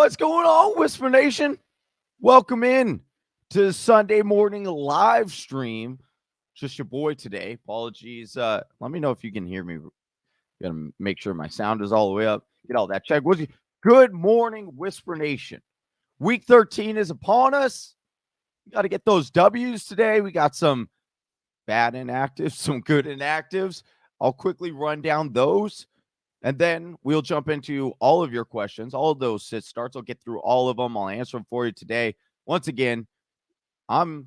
What's going on, Whisper Nation? Welcome in to the Sunday morning live stream. Just your boy today. Apologies. Let me know if you can hear me. Gotta make sure my sound is all the way up. Get all that checked. Good morning, Whisper Nation. Week 13 is upon us. We got to get those W's today. We got some bad inactives, some good inactives. I'll quickly run down those. And then we'll jump into all of your questions, all of those sit starts. I'll get through all of them. I'll answer them for you today. Once again, I'm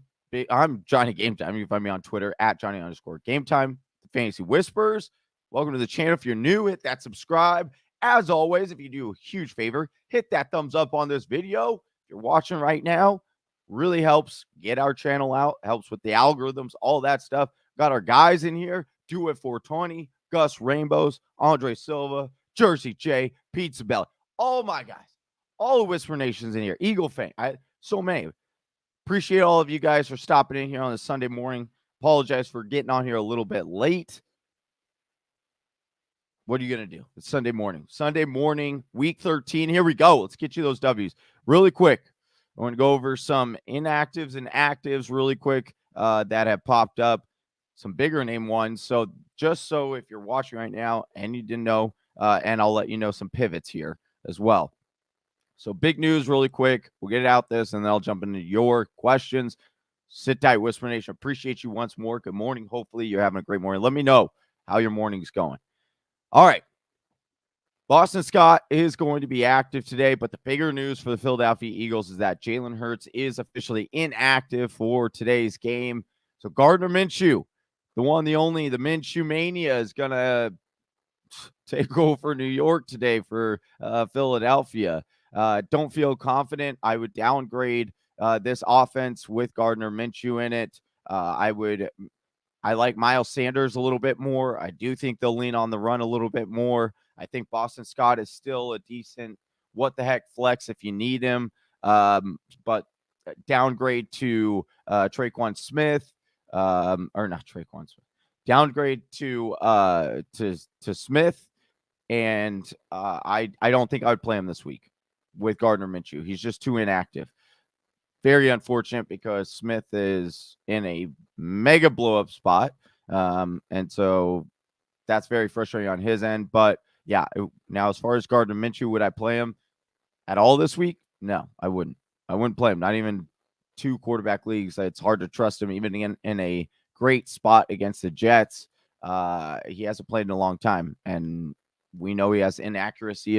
Johnny Game Time. You can find me on Twitter at Johnny_Game Time. The Fantasy Whispers. Welcome to the channel. If you're new, hit that subscribe. As always, if you do a huge favor, hit that thumbs up on this video. If you're watching right now, really helps get our channel out, helps with the algorithms, all that stuff. Got our guys in here. Do it 420. Gus Rainbows, Andre Silva, Jersey J, Pizza Belly. All my guys, all the Whisper Nations in here. Eagle fan. So many. Appreciate all of you guys for stopping in here on this Sunday morning. Apologize for getting on here a little bit late. What are you going to do? It's Sunday morning. Sunday morning, week 13. Here we go. Let's get you those W's. Really quick, I want to go over some inactives and actives really quick that have popped up. Some bigger name ones. So just so if you're watching right now and you didn't know, and I'll let you know some pivots here as well. So big news really quick. We'll get it out this and then I'll jump into your questions. Sit tight, Whisper Nation. Appreciate you once more. Good morning. Hopefully you're having a great morning. Let me know how your morning's going. All right. Boston Scott is going to be active today, but the bigger news for the Philadelphia Eagles is that Jalen Hurts is officially inactive for today's game. So Gardner Minchi, the one, the only, the Minshew Mania is going to take over New York today for Philadelphia. Don't feel confident. I would downgrade this offense with Gardner Minshew in it. I like Miles Sanders a little bit more. I do think they'll lean on the run a little bit more. I think Boston Scott is still a decent what-the-heck flex if you need him. But downgrade to Traquan Smith. Or not Traquan Smith. Downgrade to Smith, and I don't think I would play him this week with Gardner Minshew. He's just too inactive. Very unfortunate because Smith is in a mega blow-up spot, and so that's very frustrating on his end. But yeah, now as far as Gardner Minshew, would I play him at all this week? No, I wouldn't. I wouldn't play him. Not even 2 quarterback leagues. It's hard to trust him even in a great spot against the Jets. He hasn't played in a long time, and we know he has accuracy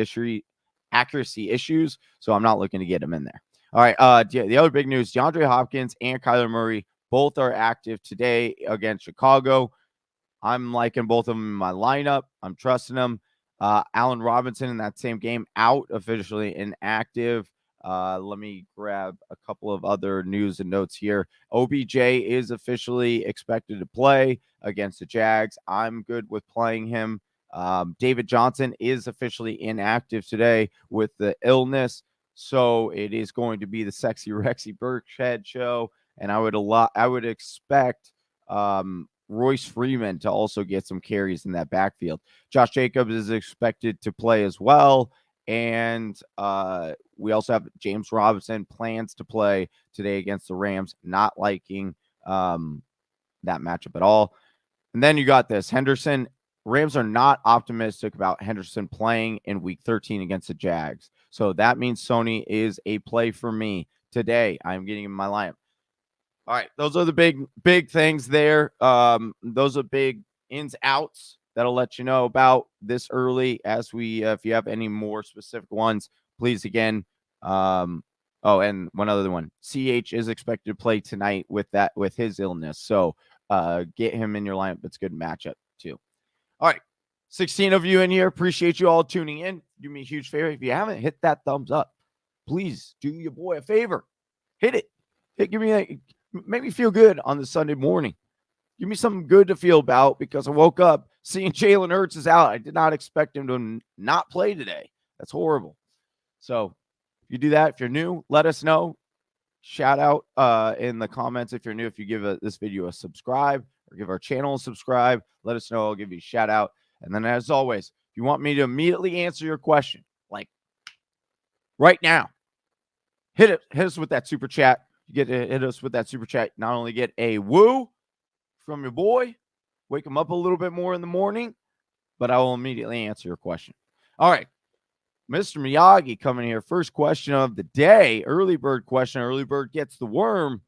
issues, so I'm not looking to get him in there. All right, the other big news, DeAndre Hopkins and Kyler Murray both are active today against Chicago. I'm liking both of them in my lineup. I'm trusting them. Allen Robinson in that same game out, officially inactive. Let me grab a couple of other news and notes here. OBJ is officially expected to play against the Jags. I'm good with playing him. David Johnson is officially inactive today with the illness. So it is going to be the Sexy Rexy Burkhead show. And I would expect Royce Freeman to also get some carries in that backfield. Josh Jacobs is expected to play as well. And we also have James Robinson plans to play today against the Rams. Not liking that matchup at all. And then you got this. Henderson. Rams are not optimistic about Henderson playing in week 13 against the Jags. So that means Sony is a play for me today. I'm getting in my lineup. All right. Those are the big things there. Those are big ins, outs that'll let you know about this early as we, if you have any more specific ones, please again. And one other one, CH is expected to play tonight with his illness. So get him in your lineup. It's a good matchup too. All right. 16 of you in here. Appreciate you all tuning in. Do me a huge favor. If you haven't hit that thumbs up, please do your boy a favor. Hit it. Make me feel good on the Sunday morning. Give me something good to feel about because I woke up seeing Jalen Hurts is out. I did not expect him to not play today. That's horrible. So if you do that, if you're new, let us know. Shout out in the comments if you're new. If you give this video a subscribe or give our channel a subscribe, let us know. I'll give you a shout out. And then as always, if you want me to immediately answer your question, like right now. Hit us with that super chat. You get to hit us with that super chat. Not only get a woo from your boy, wake him up a little bit more in the morning, but I will immediately answer your question. All right. Mr. Miyagi coming here. First question of the day. Early bird question. Early bird gets the worm.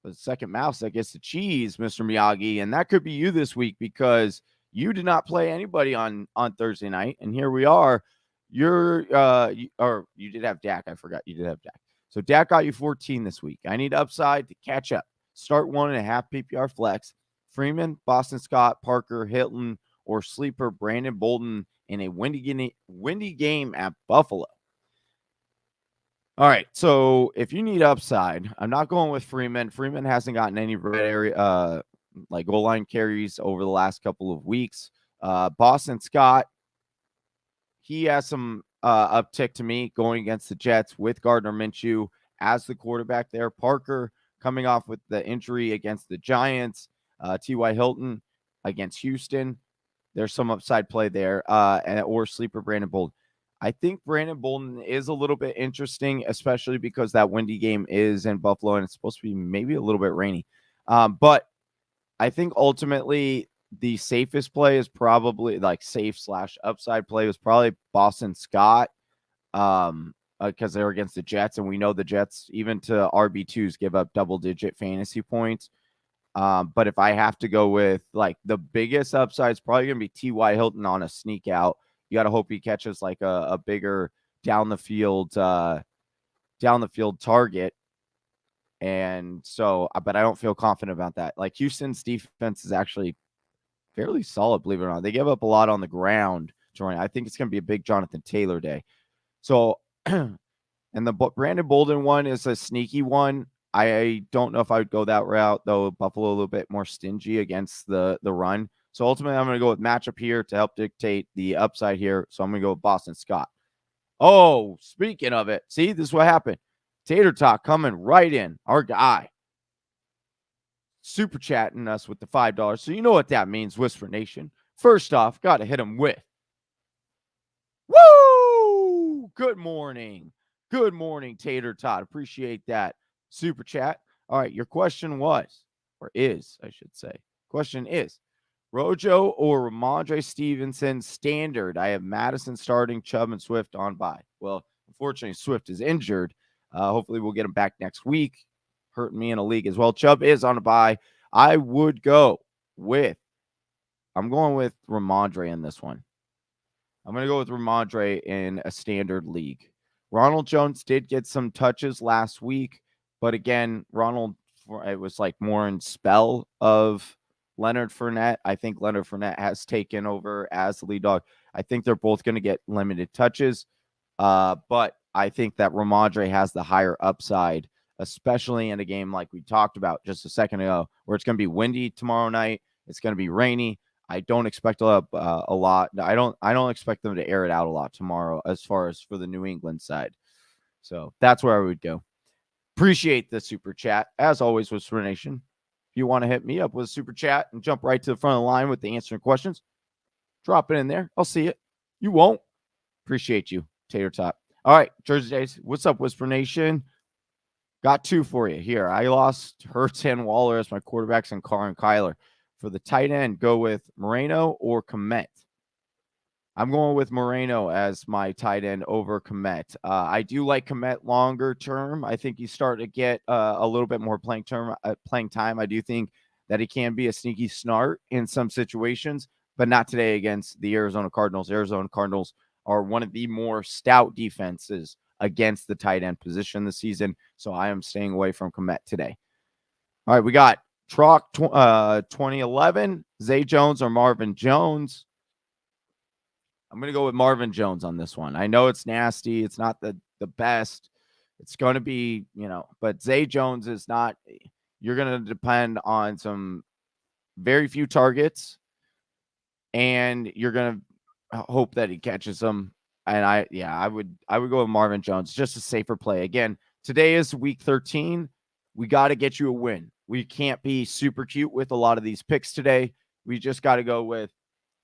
The second mouse that gets the cheese, Mr. Miyagi. And that could be you this week because you did not play anybody on Thursday night. And here we are. You did have Dak. I forgot you did have Dak. So Dak got you 14 this week. I need upside to catch up. Start 1.5 PPR flex. Freeman, Boston Scott, Parker, Hilton, or sleeper Brandon Bolden in a windy game at Buffalo. All right, so if you need upside, I'm not going with Freeman. Freeman hasn't gotten any red area, like goal line carries over the last couple of weeks. Boston Scott, he has some uptick to me going against the Jets with Gardner Minchi as the quarterback there. Parker coming off with the injury against the Giants. T.Y. Hilton against Houston. There's some upside play there, or sleeper Brandon Bolden. I think Brandon Bolden is a little bit interesting, especially because that windy game is in Buffalo and it's supposed to be maybe a little bit rainy. But I think ultimately the safest play is probably like safe/upside play was probably Boston Scott because they're against the Jets. And we know the Jets, even to RB2s, give up double-digit fantasy points. But if I have to go with like the biggest upside, it's probably going to be T.Y. Hilton on a sneak out. You got to hope he catches like a bigger down the field target. And so, but I don't feel confident about that. Like Houston's defense is actually fairly solid, believe it or not. They give up a lot on the ground. I think it's going to be a big Jonathan Taylor day. So, and the Brandon Bolden one is a sneaky one. I don't know if I would go that route, though. Buffalo a little bit more stingy against the run. So ultimately, I'm going to go with matchup here to help dictate the upside here. So I'm going to go with Boston Scott. Oh, speaking of it, see, this is what happened. Tater Talk coming right in. Our guy. Super chatting us with the $5. So you know what that means, Whisper Nation. First off, got to hit him with. Woo! Good morning. Good morning, Tater Tot. Appreciate that super chat. All right, your question was, or is, I should say. Question is, Rojo or Ramondre Stevenson standard? I have Madison starting, Chubb and Swift on bye. Well, unfortunately, Swift is injured. Hopefully, we'll get him back next week. Hurting me in a league as well. Chubb is on a bye. I would go with, I'm going with Ramondre in this one. I'm going to go with Ramondre in a standard league. Ronald Jones did get some touches last week, but again, it was like more in spell of Leonard Fournette. I think Leonard Fournette has taken over as the lead dog. I think they're both going to get limited touches, but I think that Ramondre has the higher upside, especially in a game like we talked about just a second ago, where it's going to be windy tomorrow night. It's going to be rainy. I don't expect a lot. I don't expect them to air it out a lot tomorrow as far as for the New England side. So that's where I would go. Appreciate the super chat. As always, Whisper Nation. If you want to hit me up with a super chat and jump right to the front of the line with the answering questions, drop it in there. I'll see it. You won't. Appreciate you, Tater Tot. All right, Jersey Days. What's up, Whisper Nation? Got two for you here. I lost Hurts and Waller as my quarterbacks and Carr and Kyler. For the tight end, go with Moreno or Komet. I'm going with Moreno as my tight end over Komet. I do like Komet longer term. I think you start to get a little bit more playing time. I do think that he can be a sneaky snart in some situations, but not today against the Arizona Cardinals. Arizona Cardinals are one of the more stout defenses against the tight end position this season, so I am staying away from Komet today. All right, we got Troc 2011, Zay Jones or Marvin Jones. I'm going to go with Marvin Jones on this one. I know it's nasty. It's not the best. It's going to be, but Zay Jones is not. You're going to depend on some very few targets, and you're going to hope that he catches them. And I would go with Marvin Jones, just a safer play. Again, today is week 13. We got to get you a win. We can't be super cute with a lot of these picks today. We just got to go with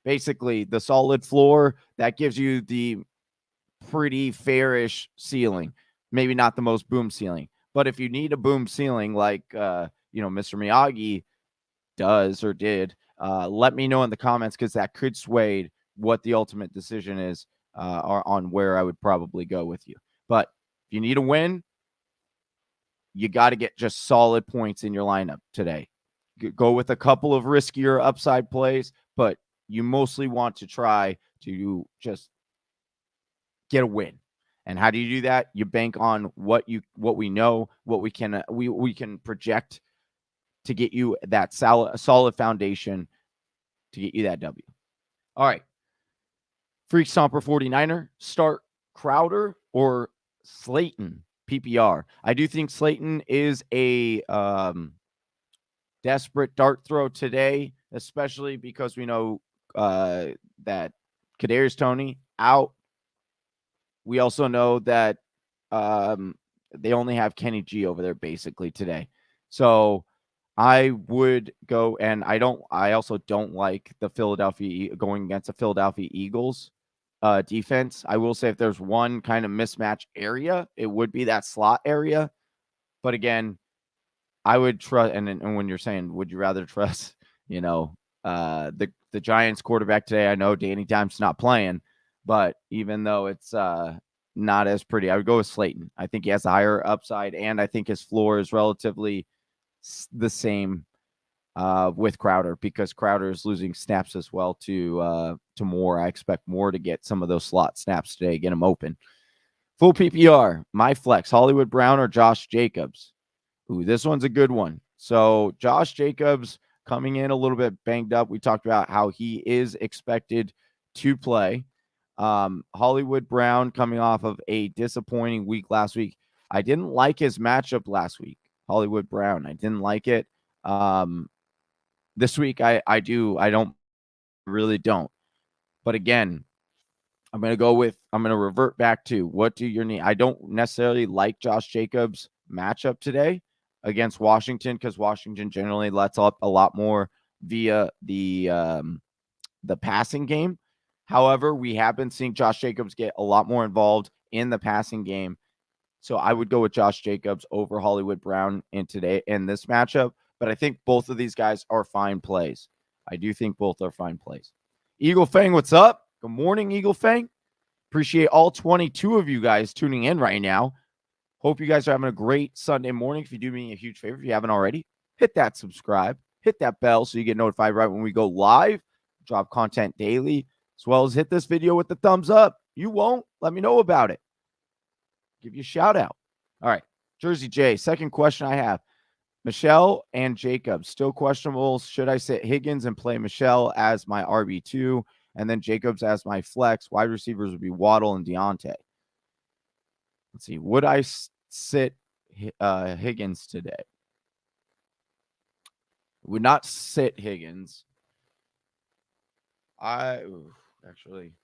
basically the solid floor that gives you the pretty fairish ceiling. Maybe not the most boom ceiling, but if you need a boom ceiling like Mr. Miyagi does or did, let me know in the comments, because that could sway what the ultimate decision is on where I would probably go with you. But if you need a win, you got to get just solid points in your lineup today. Go with a couple of riskier upside plays, but you mostly want to try to just get a win. And how do you do that? You bank on what we know, what we can project to get you that solid foundation to get you that W. All right. Freak Stomper 49er, start Crowder or Slayton PPR. I do think Slayton is a desperate dart throw today, especially because we know that Kadarius Toney out. We also know that they only have Kenny G over there basically today. So I would go, and I also don't like the going against the Philadelphia Eagles defense. I will say if there's one kind of mismatch area, it would be that slot area. But again, I would trust, and when you're saying, would you rather trust, the Giants quarterback today? I know Danny Dimes not playing, but even though it's not as pretty, I would go with Slayton. I think he has a higher upside, and I think his floor is relatively the same with Crowder, because Crowder is losing snaps as well to Moore. I expect Moore to get some of those slot snaps today, get him open. Full PPR, my flex, Hollywood Brown or Josh Jacobs. Ooh, this one's a good one. So Josh Jacobs coming in a little bit banged up. We talked about how he is expected to play. Hollywood Brown coming off of a disappointing week last week. I didn't like his matchup last week. Hollywood Brown, I didn't like it. This week I really don't. But again, I'm going to revert back to what do you need. I don't necessarily like Josh Jacobs' matchup today against Washington, because Washington generally lets up a lot more via the passing game. However, we have been seeing Josh Jacobs get a lot more involved in the passing game. So I would go with Josh Jacobs over Hollywood Brown in this matchup. But I think both of these guys are fine plays. I do think both are fine plays. Eagle Fang, what's up? Good morning, Eagle Fang. Appreciate all 22 of you guys tuning in right now. Hope you guys are having a great Sunday morning. If you do me a huge favor, if you haven't already, hit that subscribe, hit that bell so you get notified right when we go live, drop content daily, as well as hit this video with the thumbs up. You won't? Let me know about it. Give you a shout out. All right. Jersey J, second question I have. Michelle and Jacobs, still questionable. Should I sit Higgins and play Michelle as my RB2 and then Jacobs as my flex? Wide receivers would be Waddle and Deontay. Let's see. Would I sit Higgins today? Would not sit Higgins. Actually,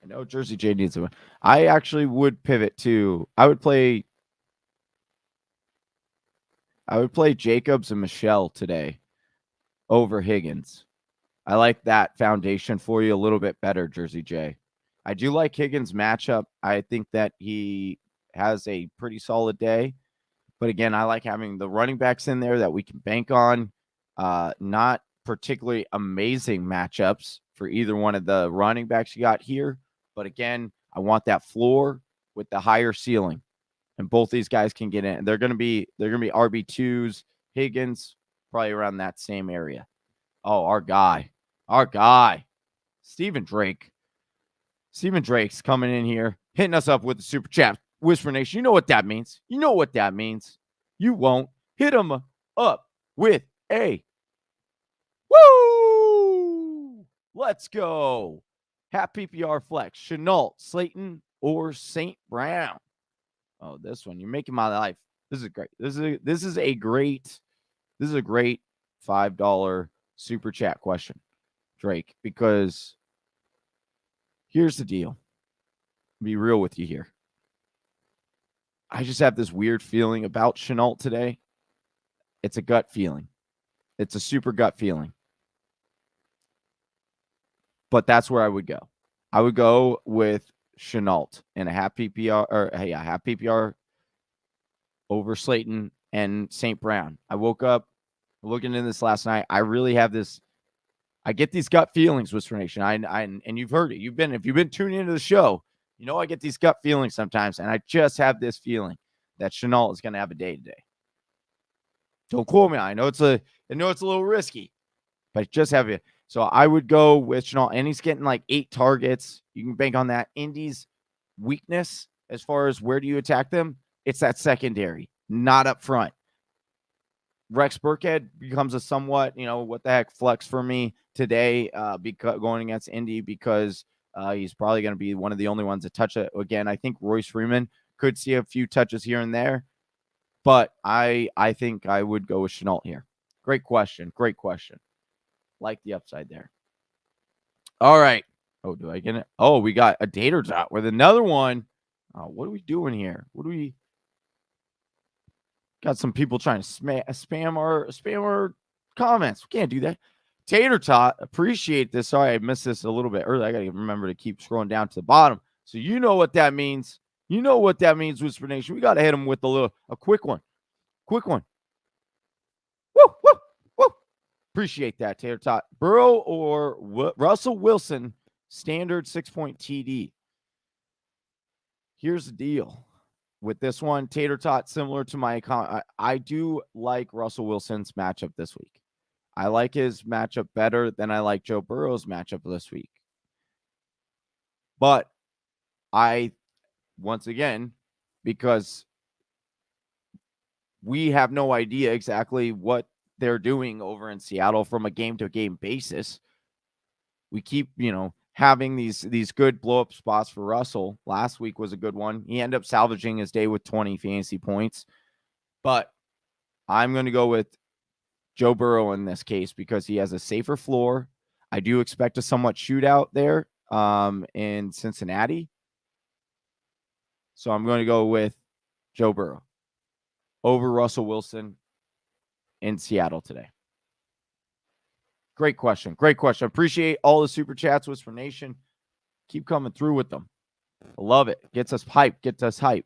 I know Jersey J needs one. I actually would pivot to, I would play Jacobs and Michelle today over Higgins. I like that foundation for you a little bit better, Jersey J. I do like Higgins' matchup. I think that he has a pretty solid day. But again, I like having the running backs in there that we can bank on. Not particularly amazing matchups for either one of the running backs you got here. But again, I want that floor with the higher ceiling. And both these guys can get in. They're gonna be RB2s. Higgins, probably around that same area. Oh, our guy. Stephen Drake. Stephen Drake's coming in here, hitting us up with the super chat. Whisper Nation, you know what that means. You won't. Hit him up with a woo! Let's go. Half PPR flex. Chenault, Slayton, or St. Brown. Oh, this one. You're making my life. This is great. This is a great $5 super chat question, Drake, because here's the deal. Be real with you here. I just have this weird feeling about Chenault today. It's a gut feeling. It's a super gut feeling. But that's where I would go. I would go with Chenault in a half PPR or half PPR over Slayton and St. Brown. I woke up looking into this last night. I really have this. I get these gut feelings, Whisper Nation. And you've heard it. If you've been tuning into the show, you know I get these gut feelings sometimes, and I just have this feeling that Chenault is going to have a day today. Don't quote me. I know it's a little risky, but just have it. So I would go with Chenault, and he's getting like 8 targets. You can bank on that. Indy's weakness as far as where do you attack them? It's that secondary, not up front. Rex Burkhead becomes a somewhat, what the heck flex for me today, because going against Indy, because he's probably going to be one of the only ones to touch it again. I think Royce Freeman could see a few touches here and there, but I think I would go with Chenault here. Great question. Like the upside there. All right. Oh, do I get it? Oh, we got a Tater Tot with another one. What are we doing here? Got some people trying to spam our comments. We can't do that. Tater Tot, appreciate this. Sorry, I missed this a little bit early. I got to remember to keep scrolling down to the bottom. So you know what that means. Whisper Nation. We got to hit them with a quick one. Woo, woo, woo. Appreciate that, Tater Tot. Burrow or Russell Wilson, standard 6-point TD. Here's the deal. With this one, Tater Tot, similar to my account, I do like Russell Wilson's matchup this week. I like his matchup better than I like Joe Burrow's matchup this week. But once again, because we have no idea exactly what they're doing over in Seattle from a game-to-game basis, we keep, having these good blow-up spots for Russell. Last week was a good one. He ended up salvaging his day with 20 fantasy points. But I'm going to go with Joe Burrow in this case because he has a safer floor. I do expect a somewhat shootout there in Cincinnati. So I'm going to go with Joe Burrow over Russell Wilson in Seattle today. Great question. Appreciate all the super chats, Whisper Nation. Keep coming through with them. I love it. Gets us hype.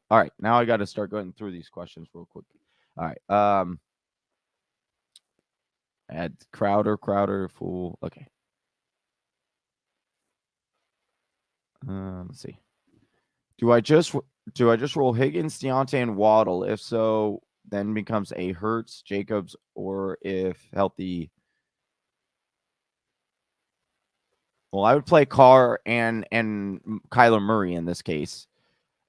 All right, now I got to start going through these questions real quick. All right. Add Crowder, fool. Okay. Let's see. Do I just roll Higgins, Deontay, and Waddle? If so, then becomes a Hurts, Jacobs, or if healthy. Well, I would play Carr and Kyler Murray in this case.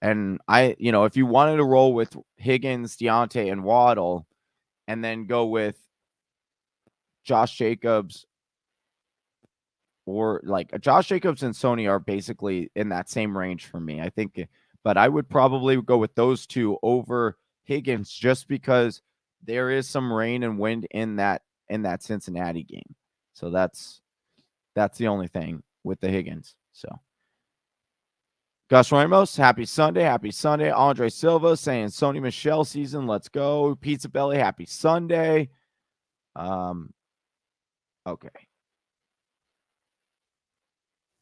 And if you wanted to roll with Higgins, Deontay, and Waddle, and then go with Josh Jacobs, or like Josh Jacobs and Sony are basically in that same range for me, I think. But I would probably go with those two over Higgins just because there is some rain and wind in that Cincinnati game. So that's the only thing with the Higgins. So Gus Ramos, happy Sunday. Andre Silva saying Sony Michel season. Let's go. Pizza Belly, happy Sunday. Okay.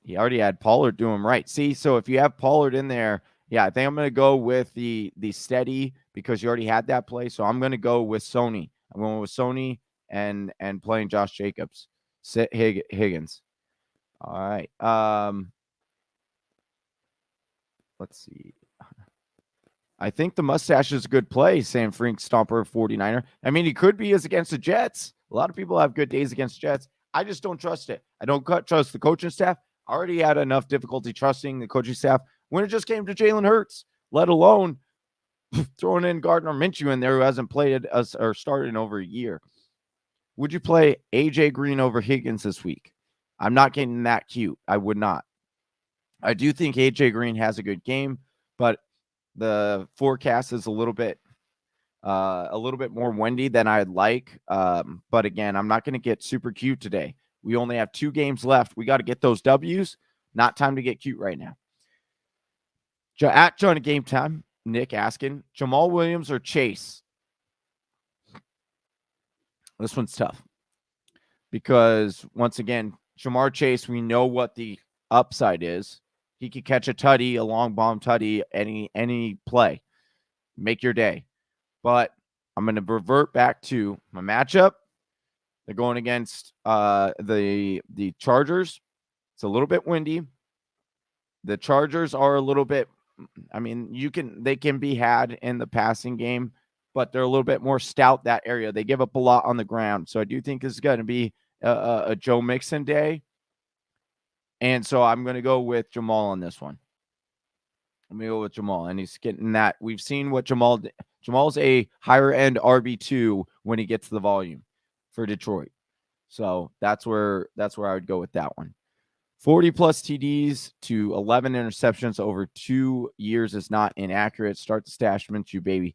He already had Pollard do him right. See, so if you have Pollard in there, yeah, I think I'm going to go with the steady because you already had that play. So I'm going to go with Sony. I'm going with Sony and playing Josh Jacobs. Sit Higgins. All right. Let's see. I think the mustache is a good play, saying Frank Stomper 49er. I mean, he could be as against the Jets. A lot of people have good days against Jets. I just don't trust it. I don't trust the coaching staff. I already had enough difficulty trusting the coaching staff when it just came to Jalen Hurts, let alone throwing in Gardner Minchi in there who hasn't played us or started in over a year. Would you play AJ Green over Higgins this week? I'm not getting that cute. I would not. I do think AJ Green has a good game, but the forecast is a little bit more windy than I'd like. But again, I'm not going to get super cute today. We only have 2 games left. We got to get those W's. Not time to get cute right now. At John Game Time, Nick asking, Jamal Williams or Chase? This one's tough because, once again, Jamar Chase, we know what the upside is. He could catch a tutty, a long bomb tutty, any play. Make your day. But I'm going to revert back to my matchup. They're going against the Chargers. It's a little bit windy. The Chargers are a little bit, I mean, they can be had in the passing game, but they're a little bit more stout that area. They give up a lot on the ground. So I do think it's going to be a Joe Mixon day. And so I'm going to go with Jamal on this one. I'm going to go with Jamal, and he's getting that. We've seen what Jamal's a higher end RB2 when he gets the volume for Detroit. So that's where I would go with that one. 40 plus TDs to 11 interceptions over 2 years is not inaccurate. Start the stash, Minshew, baby.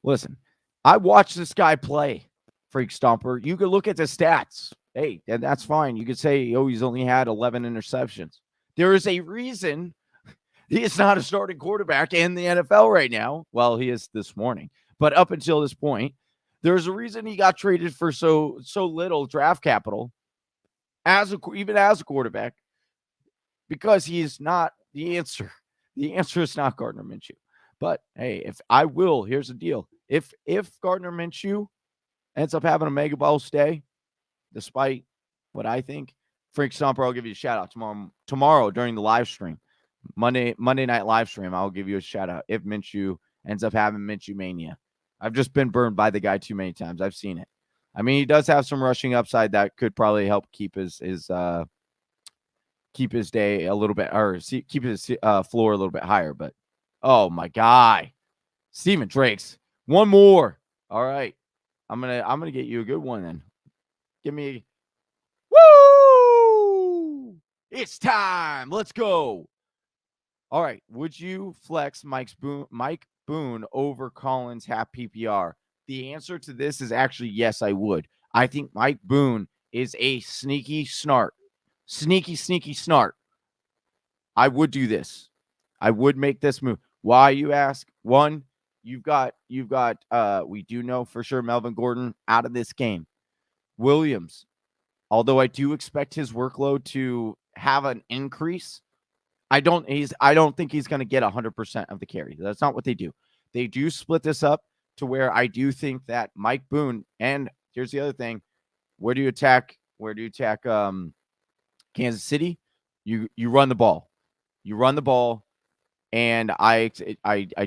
Listen. I watched this guy play, Freak Stomper. You could look at the stats. Hey, and that's fine. You could say, oh, he's only had 11 interceptions. There is a reason he is not a starting quarterback in the NFL right now. Well, he is this morning. But up until this point, there's a reason he got traded for so little draft capital even as a quarterback, because he's not the answer. The answer is not Gardner Minchi. But hey, here's the deal. If Gardner Minshew ends up having a Mega Bowl stay, despite what I think, Frank Stomper, I'll give you a shout out tomorrow during the live stream, Monday night live stream. I'll give you a shout out if Minshew ends up having Minshew mania. I've just been burned by the guy too many times. I've seen it. I mean, he does have some rushing upside that could probably help keep his day a little bit, or keep his floor a little bit higher. But oh my guy, Steven Drakes, one more. All right, I'm gonna get you a good one then. Give me, woo! It's time. Let's go. All right, would you flex Mike Boone over Collins half PPR? The answer to this is actually yes, I would. I think Mike Boone is a sneaky snart. Sneaky snart. I would do this. I would make this move. Why, you ask? One, you've got we do know for sure Melvin Gordon out of this game. Williams, although I do expect his workload to have an increase, I don't think he's going to get 100% of the carry. That's not what they do. They do split this up to where I do think that Mike Boone, and here's the other thing, where do you attack Kansas City? You run the ball. And I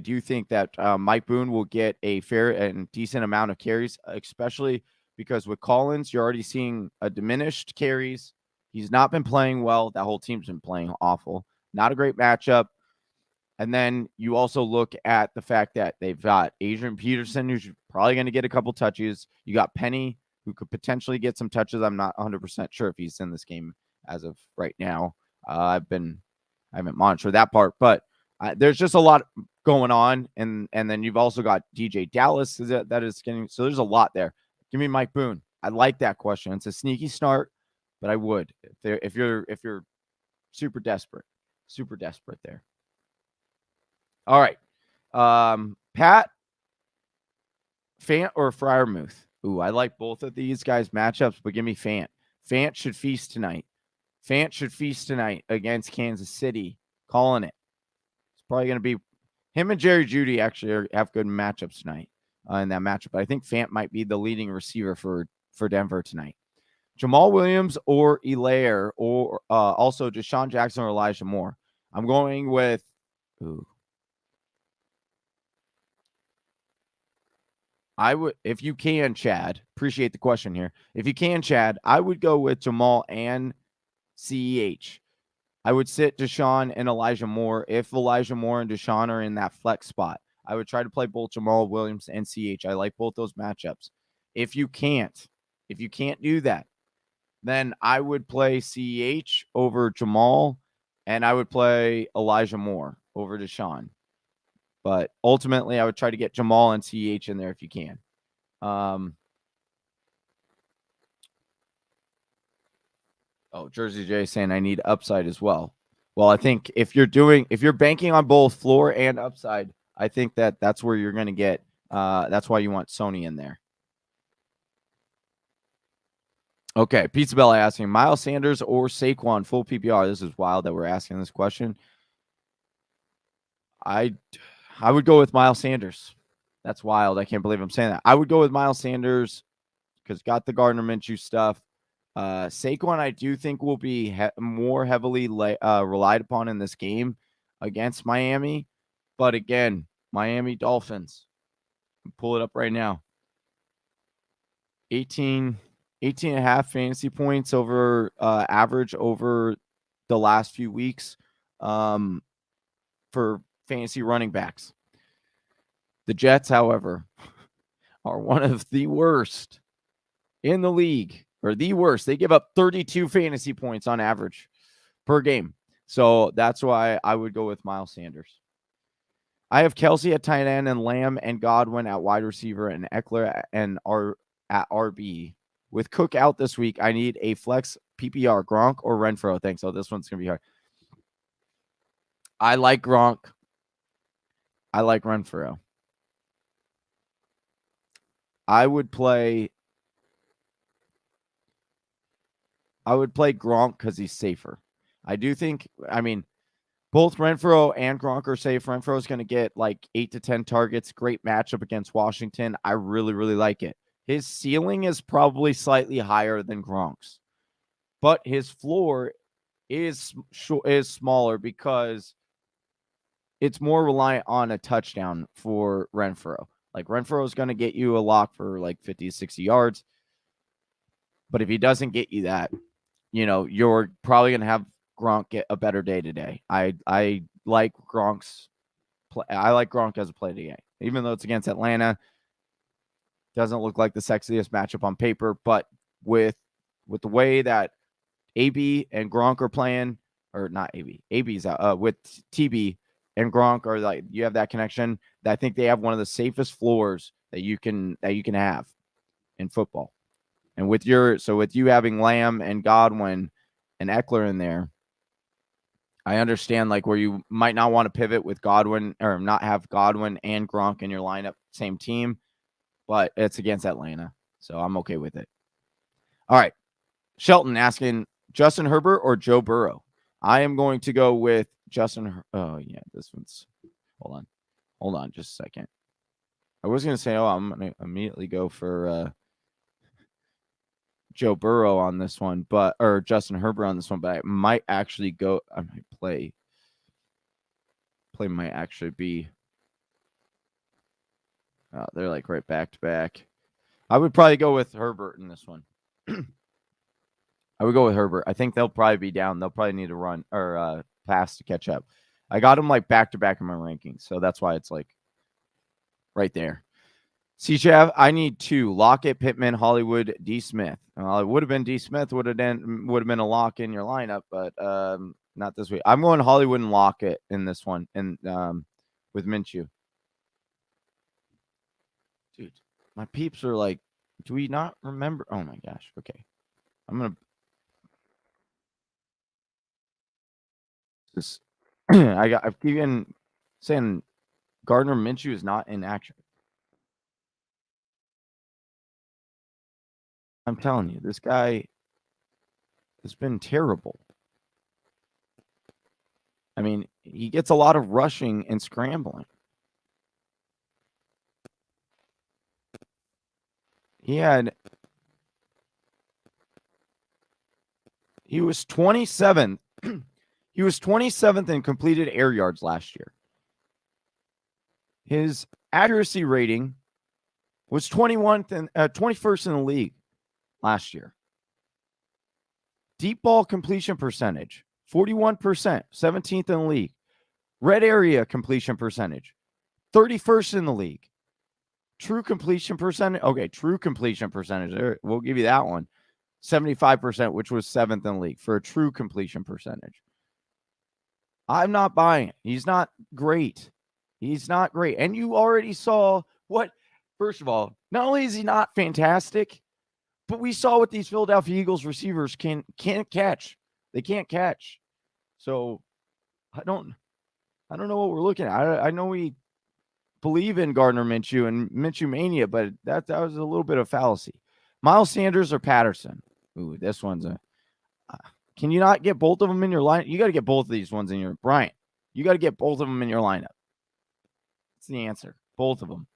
do think that Mike Boone will get a fair and decent amount of carries, especially because with Collins, you're already seeing a diminished carries. He's not been playing well. That whole team's been playing awful. Not a great matchup. And then you also look at the fact that they've got Adrian Peterson, who's probably going to get a couple touches. You got Penny, who could potentially get some touches. I'm not 100% sure if he's in this game as of right now. I haven't monitored that part, but there's just a lot going on. And then you've also got DJ Dallas that is getting, so there's a lot there. Give me Mike Boone. I like that question. It's a sneaky start, but I would if you're super desperate there. All right. Pat, Fant or Freiermuth? Ooh, I like both of these guys' matchups, but give me Fant. Fant should feast tonight against Kansas City. Calling it. It's probably going to be him and Jerry Jeudy actually have good matchups tonight in that matchup. But I think Fant might be the leading receiver for Denver tonight. Jamal Williams or Elaire, or also Deshaun Jackson or Elijah Moore. I'm going with I would, if you can, Chad, appreciate the question here. If you can, Chad, I would go with Jamal and CEH. I would sit Deshaun and Elijah Moore. If Elijah Moore and Deshaun are in that flex spot, I would try to play both Jamal Williams and CEH. I like both those matchups. If you can't do that, then I would play CEH over Jamal, and I would play Elijah Moore over Deshaun. But ultimately, I would try to get Jamal and CEH in there if you can. Jersey J saying I need upside as well. Well, I think if you're banking on both floor and upside, I think that's where you're going to get. That's why you want Sony in there. Okay, Pizza Bella asking Miles Sanders or Saquon full PPR. This is wild that we're asking this question. I would go with Miles Sanders. That's wild. I can't believe I'm saying that. I would go with Miles Sanders because got the Gardner Minchi stuff. Saquon, I do think will be more heavily relied upon in this game against Miami. But again, Miami Dolphins. Pull it up right now. 18 and a half fantasy points over average over the last few weeks for fantasy running backs. The Jets, however, are one of the worst in the league, or the worst. They give up 32 fantasy points on average per game. So that's why I would go with Miles Sanders. I have Kelsey at tight end and Lamb and Godwin at wide receiver and Eckler and at RB. With Cook out this week, I need a flex PPR, Gronk or Renfrow. Thanks. So this one's going to be hard. I like Gronk. I like Renfrow. I would play Gronk because he's safer. I do think, both Renfrow and Gronk are safe. Renfrow is going to get like 8 to 10 targets. Great matchup against Washington. I really, really like it. His ceiling is probably slightly higher than Gronk's, but his floor is smaller because it's more reliant on a touchdown for Renfrow. Like Renfrow is going to get you a lock for like 50 to 60 yards. But if he doesn't get you that, you're probably going to have Gronk get a better day today. I like Gronk's play. I like Gronk as a play today, even though it's against Atlanta. Doesn't look like the sexiest matchup on paper, but with the way that AB and Gronk are playing, or not AB, AB's out with TB and Gronk are like, you have that connection. I think they have one of the safest floors that you can have in football. And with you having Lamb and Godwin and Eckler in there, I understand like where you might not want to pivot with Godwin or not have Godwin and Gronk in your lineup, same team, but it's against Atlanta, so I'm okay with it. All right, Shelton asking Justin Herbert or Joe Burrow. I am going to go with Justin. Oh yeah, this one's. Hold on, just a second. I was going to say, I'm going to immediately go for Joe Burrow on this one, or Justin Herbert on this one, but I might actually go. I might play might actually be. They're like right back to back. I would probably go with Herbert in this one. I would go with Herbert. I think they'll probably be down. They'll probably need to run or pass to catch up. I got them like back to back in my rankings, so that's why it's like right there. CJ, I need 2. Lockett, Pittman, Hollywood, D. Smith. Well, it would have been D. Smith, would have been a lock in your lineup, but not this week. I'm going Hollywood and Lockett in this one, and with Minshew. Dude, my peeps are like, do we not remember? Oh my gosh. Okay. I'm going to. This. I've been saying Gardner Minchi is not in action. I'm telling you, this guy has been terrible. I mean, he gets a lot of rushing and scrambling. He was 27th. He was 27th in completed air yards last year. His accuracy rating was 21st and 21st in the league last year. Deep ball completion percentage, 41%, 17th in the league. Red area completion percentage, 31st in the league. True completion percentage. Okay, true completion percentage. We'll give you that one. 75%, which was 7th in the league for a true completion percentage. I'm not buying it. He's not great. He's not great. And you already saw what, first of all, not only is he not fantastic, but we saw what these Philadelphia Eagles receivers can't catch. They can't catch. So I don't know what we're looking at. I know we believe in Gardner Minshew and Minshew mania, but that was a little bit of fallacy. Miles Sanders or Patterson? Ooh, this one's a. Can you not get both of them in your line? You got to get both of these ones in your Bryant. You got to get both of them in your lineup. That's the answer. Both of them.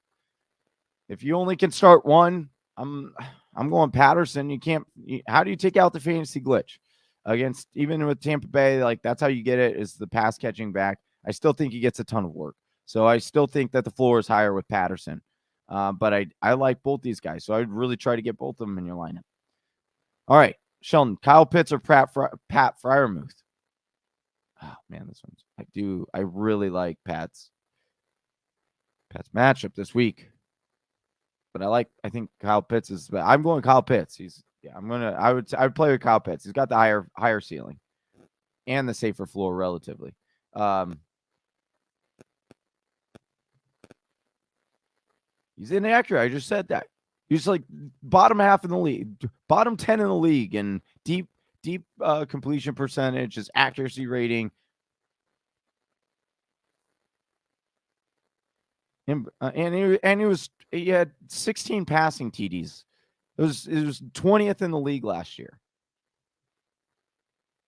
If you only can start one, I'm going Patterson. You can't. How do you take out the fantasy glitch against even with Tampa Bay? Like that's how you get it is the pass catching back. I still think he gets a ton of work. So I still think that the floor is higher with Patterson. But I like both these guys. So I would really try to get both of them in your lineup. All right. Sheldon, Kyle Pitts or Pat Freiermuth? Oh, man, this one's I really like Pat's matchup this week. But I think Kyle Pitts is I'm going Kyle Pitts. I would play with Kyle Pitts. He's got the higher ceiling and the safer floor relatively. He's inaccurate. I just said that. He's like bottom half in the league, bottom 10 in the league, and deep completion percentage, his accuracy rating. And he had 16 passing TDs. It was 20th in the league last year.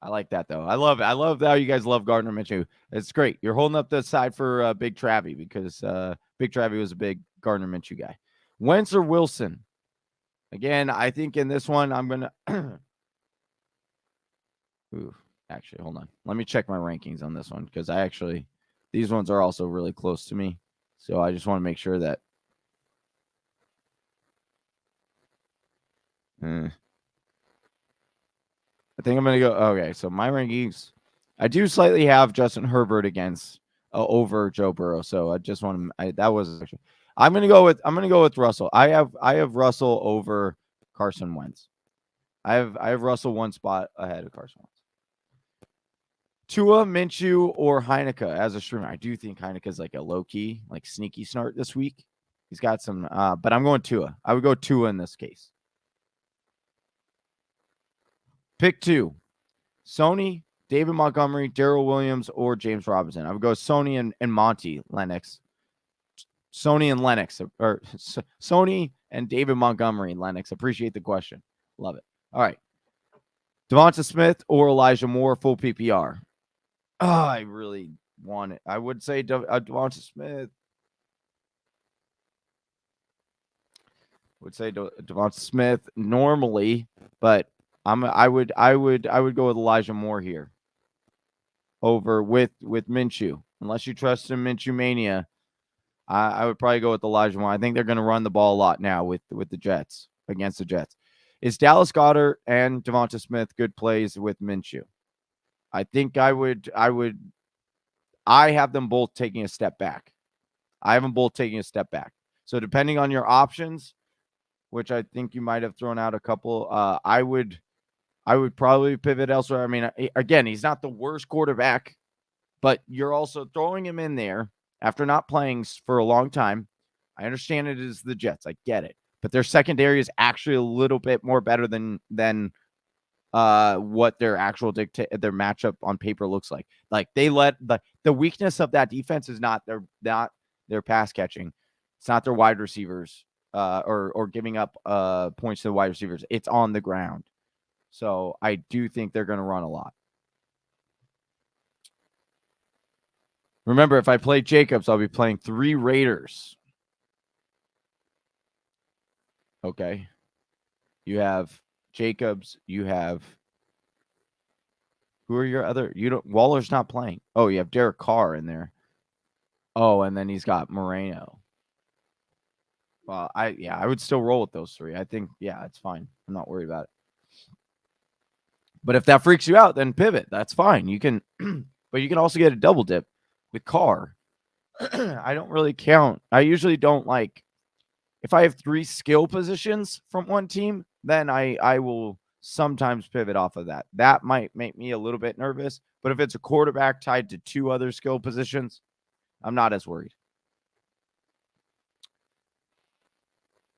I like that though. I love it. I love how you guys love Gardner Minchi. It's great. You're holding up the side for Big Travie because Big Travie was a big Gardner Minchi guy. Wentz or Wilson? Again, I think in this one I'm gonna. Actually, hold on. Let me check my rankings on this one because these ones are also really close to me. So I just want to make sure that. I think I'm going to go. Okay, so my rankings, I do slightly have Justin Herbert against over Joe Burrow. So I just want to. I'm going to go with Russell. I have Russell over Carson Wentz. I have Russell one spot ahead of Carson Wentz. Tua, Minshew, or Heineke as a streamer. I do think Heineke is like a low-key, like sneaky start this week. He's got some, but I'm going Tua. I would go Tua in this case. Pick 2. Sony, David Montgomery, Darrell Williams, or James Robinson. I would go Sony and Monty Lennox. Sony and Lennox, or Sony and David Montgomery and Lennox. Appreciate the question. Love it. All right. Devonta Smith or Elijah Moore, full PPR. Oh, I really want it. I would say Devonta Smith. Devonta Smith normally, but I would go with Elijah Moore here over with Minshew. Unless you trust in Minshew mania, I would probably go with Elijah Moore. I think they're going to run the ball a lot now with the Jets against the Jets. Is Dallas Goedert and Devonta Smith good plays with Minshew? I think I have them both taking a step back. I have them both taking a step back. So depending on your options, which I think you might have thrown out a couple, I would probably pivot elsewhere. I mean, again, he's not the worst quarterback, but you're also throwing him in there after not playing for a long time. I understand it is the Jets. I get it. But their secondary is actually a little bit more better than what their actual their matchup on paper looks like. Like they let the weakness of that defense is not their pass catching. It's not their wide receivers or giving up points to the wide receivers. It's on the ground. So I do think they're going to run a lot. Remember, if I play Jacobs, I'll be playing 3 Raiders. Okay. You have Jacobs. You have who are your other? Waller's not playing. Oh, you have Derek Carr in there. Oh, and then he's got Moreno. Well, I would still roll with those 3. I think, it's fine. I'm not worried about it. But if that freaks you out, then pivot. That's fine. You can, but you can also get a double dip with Carr. I don't really count. I usually don't like. If I have 3 skill positions from one team, then I will sometimes pivot off of that. That might make me a little bit nervous. But if it's a quarterback tied to 2 other skill positions, I'm not as worried.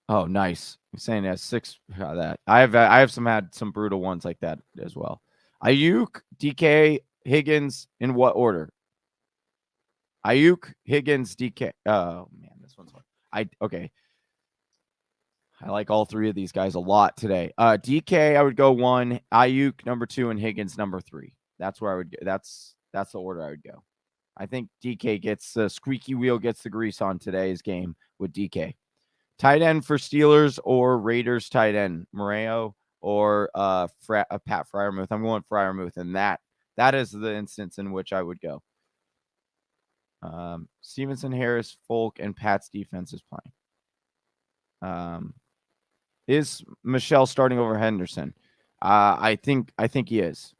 Oh, nice. I'm saying that 6 that. I have had some brutal ones like that as well. Ayuk, DK, Higgins, in what order? Ayuk, Higgins, DK. Oh man, this one's hard. Okay. I like all three of these guys a lot today. DK, I would go 1, Ayuk number 2, and Higgins number 3. That's where I would go. That's the order I would go. I think DK gets the squeaky wheel, gets the grease on today's game with DK. Tight end for Steelers or Raiders tight end, Moreo or Pat Freiermuth. I'm going Freiermuth, and that is the instance in which I would go. Stevenson, Harris, Folk, and Pat's defense is playing. Is Michelle starting over Henderson? I think he is.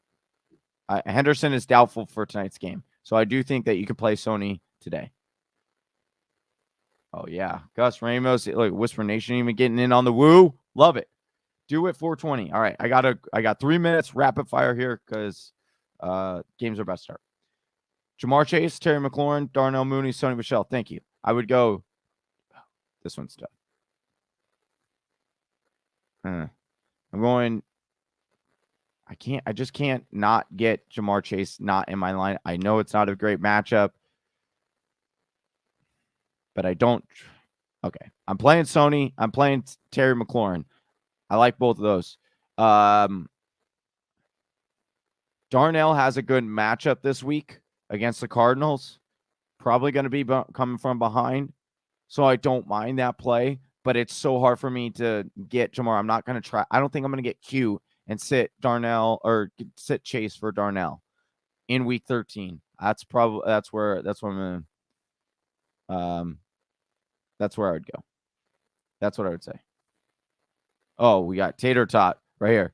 Henderson is doubtful for tonight's game, so I do think that you could play Sony today. Oh yeah, Gus Ramos, look, Whisper Nation even getting in on the woo. Love it. Do it 420. All right, I got 3 minutes rapid fire here because games are about to start. Jamar Chase, Terry McLaurin, Darnell Mooney, Sony Michelle. Thank you. I would go. This one's tough. I'm going. I just can't not get Jamar Chase not in my line. I know it's not a great matchup, but I don't. Okay. I'm playing Sony. I'm playing Terry McLaurin. I like both of those. Darnell has a good matchup this week against the Cardinals. Probably going to be coming from behind. So I don't mind that play, but it's so hard for me to get Jamar. I'm not going to try. I don't think I'm going to get cute and sit Darnell or sit Chase for Darnell in week 13. That's where I'm going. That's where I would go. That's what I would say. Oh, we got Tater Tot right here.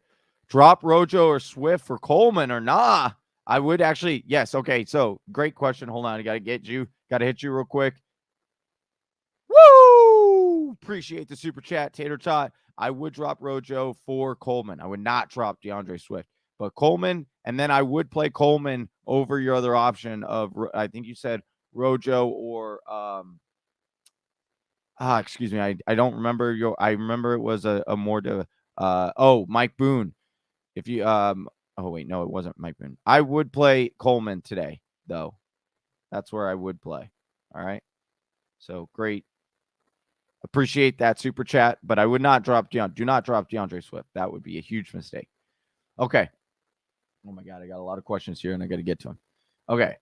Drop Rojo or Swift for Coleman or nah? I would actually, yes. Okay, so great question. Hold on. I got to hit you real quick. Woo! Appreciate the super chat, Tater Tot. I would drop Rojo for Coleman. I would not drop DeAndre Swift, but Coleman, and then I would play Coleman over your other option of, I think you said Rojo or, excuse me. I don't remember I remember it was a more to, Mike Boone. If you, wait, no, it wasn't Mike Boone. I would play Coleman today, though. That's where I would play. All right. So great. Appreciate that super chat, but I would not drop do not drop DeAndre Swift. That would be a huge mistake. Okay. Oh my God, I got a lot of questions here and I got to get to them. Okay.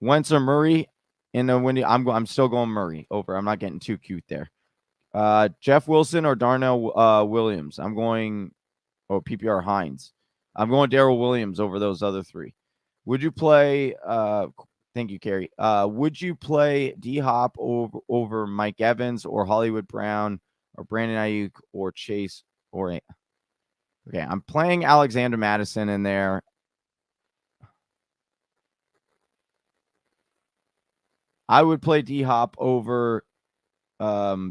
Wentz or Murray in the windy. I'm still going Murray over. I'm not getting too cute there. Jeff Wilson or Darnell Williams. I'm going PPR Hines. I'm going Darrell Williams over those other three. Would you play thank you, Carrie. Would you play D-Hop over Mike Evans or Hollywood Brown or Brandon Ayuk or Chase or okay, I'm playing Alexander Madison in there. I would play D-Hop over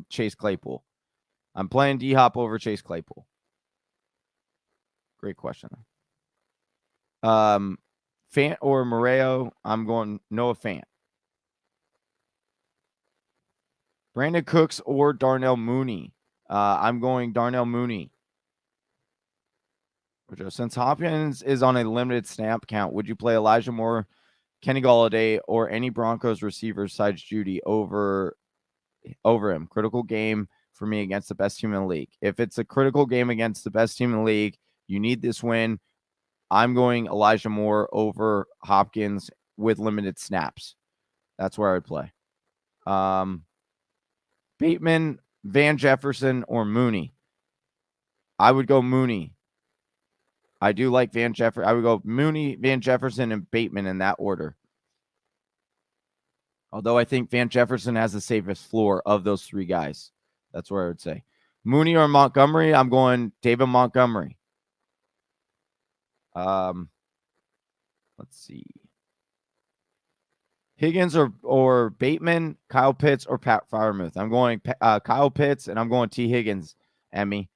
Chase Claypool. I'm playing D-Hop over Chase Claypool. Great question. Fant or Moreo, I'm going Noah Fant. Brandon Cooks or Darnell Mooney. I'm going Darnell Mooney. Since Hopkins is on a limited snap count, would you play Elijah Moore, Kenny Golladay, or any Broncos receivers besides Judy over him? Critical game for me against the best team in the league. If it's a critical game against the best team in the league, you need this win. I'm going Elijah Moore over Hopkins with limited snaps. That's where I would play. Bateman, Van Jefferson, or Mooney. I would go Mooney. I do like Van Jefferson. I would go Mooney, Van Jefferson, and Bateman in that order. Although I think Van Jefferson has the safest floor of those three guys. That's where I would say. Mooney or Montgomery, I'm going David Montgomery. Let's see. Higgins or Bateman, Kyle Pitts, or Pat Freiermuth. I'm going Kyle Pitts, and I'm going T. Higgins, Emmy.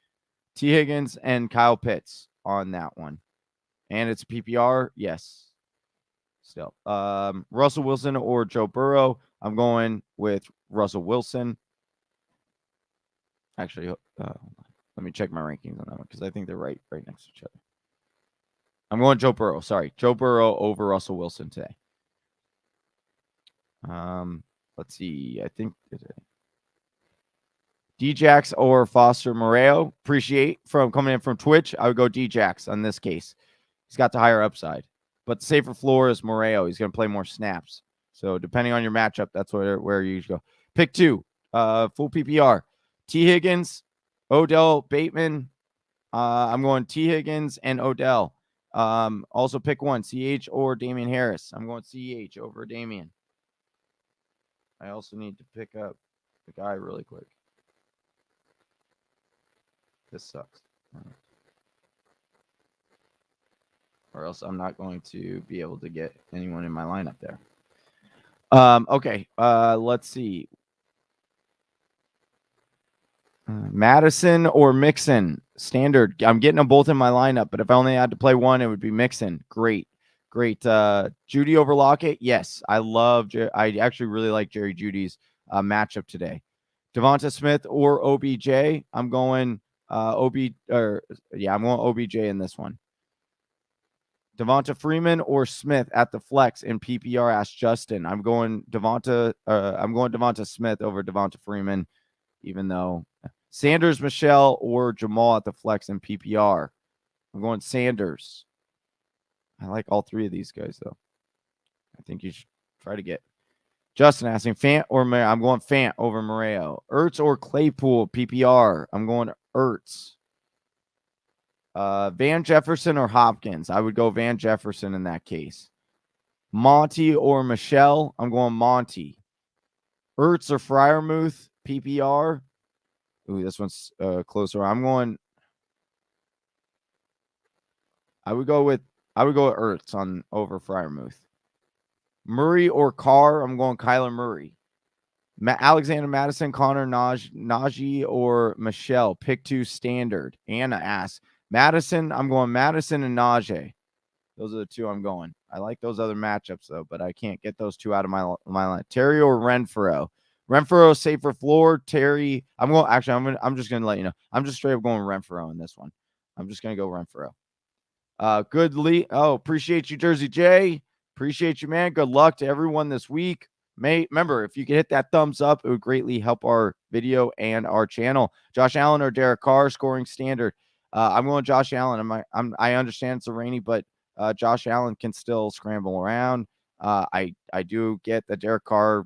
T. Higgins and Kyle Pitts on that one. And it's PPR, yes. Still. Russell Wilson or Joe Burrow. I'm going with Russell Wilson. Actually, let me check my rankings on that one because I think they're right next to each other. I'm going Joe Burrow. Sorry. Joe Burrow over Russell Wilson today. Let's see. I think Djax or Foster Moreo. Appreciate from coming in from Twitch. I would go Djax on this case. He's got the higher upside. But the safer floor is Moreo. He's going to play more snaps. So depending on your matchup, that's where you go. Pick 2, full PPR. T. Higgins, Odell, Bateman. I'm going T. Higgins and Odell. Also pick 1, CH or Damian Harris. I'm going CH over Damian. I also need to pick up the guy really quick. This sucks. Or else I'm not going to be able to get anyone in my lineup there. Okay. Let's see. Madison or Mixon. Standard. I'm getting them both in my lineup, but if I only had to play one, it would be Mixon. Great. Judy over Lockett. Yes. I actually really like Jerry Judy's matchup today. Devonta Smith or OBJ. I'm going I'm going OBJ in this one. Devonta Freeman or Smith at the flex in PPR. Asked Justin. I'm going Devonta Smith over Devonta Freeman, even though Sanders, Michelle, or Jamal at the flex in PPR. I'm going Sanders. I like all 3 of these guys, though. I think you should try to get Justin asking Fant or Moreo. I'm going Fant over Moreo. Ertz or Claypool PPR. I'm going Ertz. Van Jefferson or Hopkins. I would go Van Jefferson in that case. Monty or Michelle. I'm going Monty. Ertz or Freiermuth PPR. Ooh, this one's closer. I would go with Ertz on over Freiermuth. Murray or Carr. I'm going Kyler Murray. Alexander Madison, Connor Najee, or Michelle. Pick 2 standard. Anna asks Madison. I'm going Madison and Najee. Those are the 2 I'm going. I like those other matchups though, but I can't get those 2 out of my line. Terry or Renfro. Renfro safer floor. Terry. I'm just gonna let you know. I'm just straight up going Renfro in this one. I'm just gonna go Renfro. Good Lee. Oh, appreciate you, Jersey J. Appreciate you, man. Good luck to everyone this week. Remember, if you could hit that thumbs up, it would greatly help our video and our channel. Josh Allen or Derek Carr scoring standard. I'm going Josh Allen. I understand it's a rainy, but Josh Allen can still scramble around. I do get that Derek Carr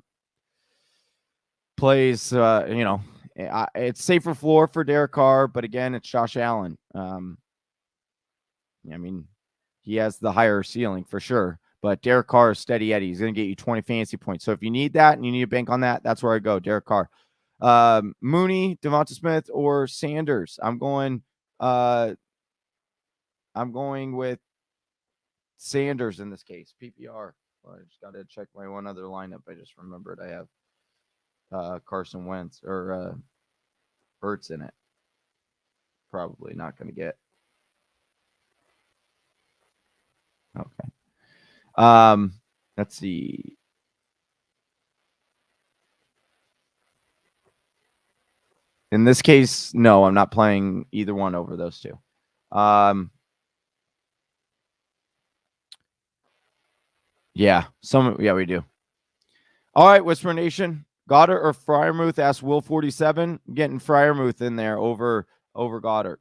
plays. It's safer floor for Derek Carr, but again, it's Josh Allen. He has the higher ceiling for sure. But Derek Carr is steady Eddie. He's going to get you 20 fantasy points. So if you need that and you need a bank on that, that's where I go. Derek Carr. Mooney, Devonta Smith, or Sanders. I'm going with Sanders in this case. PPR. Well, I just got to check my one other lineup. I just remembered I have Carson Wentz or Hurts in it. Probably not going to get. Okay. Let's see. In this case, no, I'm not playing either one over those 2. We do. All right, Whisper Nation. Goddard or Freiermuth? Asked Will47. Getting Freiermuth in there over Goddard.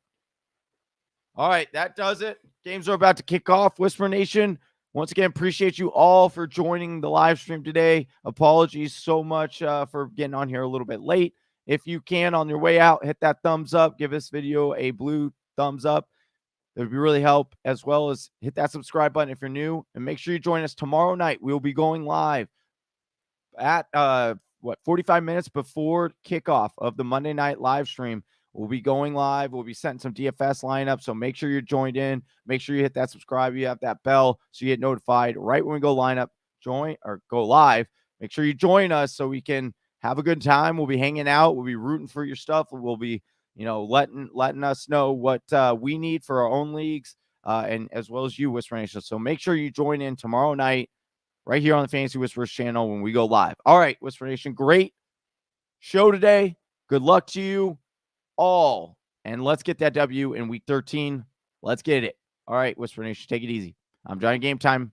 All right, that does it. Games are about to kick off. Whisper Nation, once again, appreciate you all for joining the live stream today. Apologies so much for getting on here a little bit late. If you can, on your way out, hit that thumbs up. Give this video a blue thumbs up. It would really help, as well as hit that subscribe button if you're new. And make sure you join us tomorrow night. We'll be going live at 45 minutes before kickoff of the Monday night live stream. We'll be going live. We'll be setting some DFS lineups. So make sure you're joined in. Make sure you hit that subscribe. You have that bell so you get notified right when we go go live. Make sure you join us so we can have a good time. We'll be hanging out. We'll be rooting for your stuff. We'll be, letting us know what we need for our own leagues and as well as you, Whisper Nation. So make sure you join in tomorrow night right here on the Fantasy Whispers channel when we go live. All right, Whisper Nation, great show today. Good luck to you all, and let's get that W in week 13. Let's get it. All right, Whisper Nation, take it easy. I'm Johnny Game Time,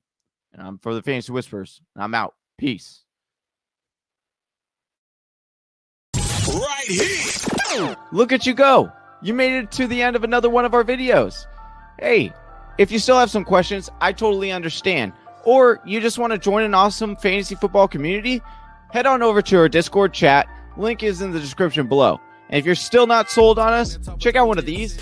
and I'm for the Fantasy Whispers, and I'm out. Peace. Right here. Look at you go. You made it to the end of another one of our videos. Hey, if you still have some questions, I totally understand. Or you just want to join an awesome fantasy football community, head on over to our Discord chat. Link is in the description below. And if you're still not sold on us, check out one of these.